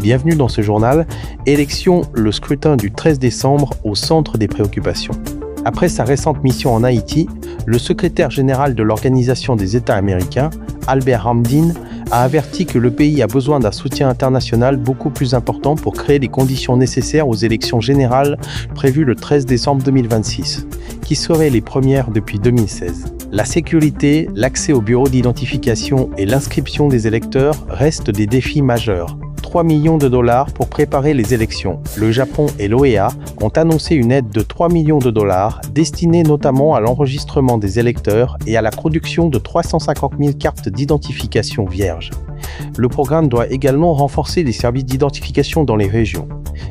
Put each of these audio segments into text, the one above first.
Bienvenue dans ce journal. Élection, le scrutin du 13 décembre au centre des préoccupations. Après sa récente mission en Haïti, le secrétaire général de l'Organisation des États américains, Albert Hamdin, a averti que le pays a besoin d'un soutien international beaucoup plus important pour créer les conditions nécessaires aux élections générales prévues le 13 décembre 2026, qui seraient les premières depuis 2016. La sécurité, l'accès aux bureaux d'identification et l'inscription des électeurs restent des défis majeurs. 3 millions de dollars pour préparer les élections. Le Japon et l'OEA ont annoncé une aide de 3 millions de dollars destinée notamment à l'enregistrement des électeurs et à la production de 350 000 cartes d'identification vierges. Le programme doit également renforcer les services d'identification dans les régions.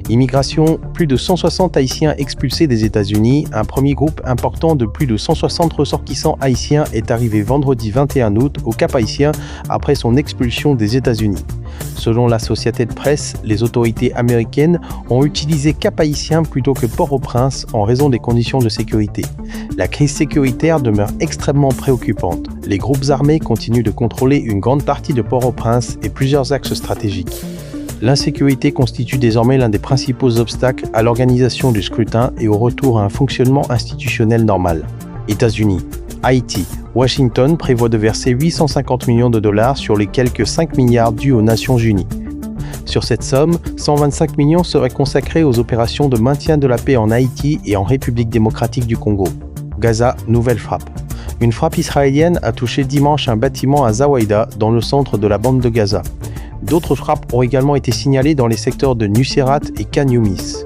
Immigration, plus de 160 Haïtiens expulsés des États-Unis. Un premier groupe important de plus de 160 ressortissants haïtiens est arrivé vendredi 21 août au Cap-Haïtien après son expulsion des États-Unis. Selon l'Associated Press, les autorités américaines ont utilisé Cap-Haïtien plutôt que Port-au-Prince en raison des conditions de sécurité. La crise sécuritaire demeure extrêmement préoccupante. Les groupes armés continuent de contrôler une grande partie de Port-au-Prince et plusieurs axes stratégiques. L'insécurité constitue désormais l'un des principaux obstacles à l'organisation du scrutin et au retour à un fonctionnement institutionnel normal. États-Unis, Haïti, Washington prévoit de verser 850 millions de dollars sur les quelques 5 milliards dus aux Nations Unies. Sur cette somme, 125 millions seraient consacrés aux opérations de maintien de la paix en Haïti et en République démocratique du Congo. Gaza, nouvelle frappe. Une frappe israélienne a touché dimanche un bâtiment à Zawaïda, dans le centre de la bande de Gaza. D'autres frappes ont également été signalées dans les secteurs de Nuseirat et Khan Younis.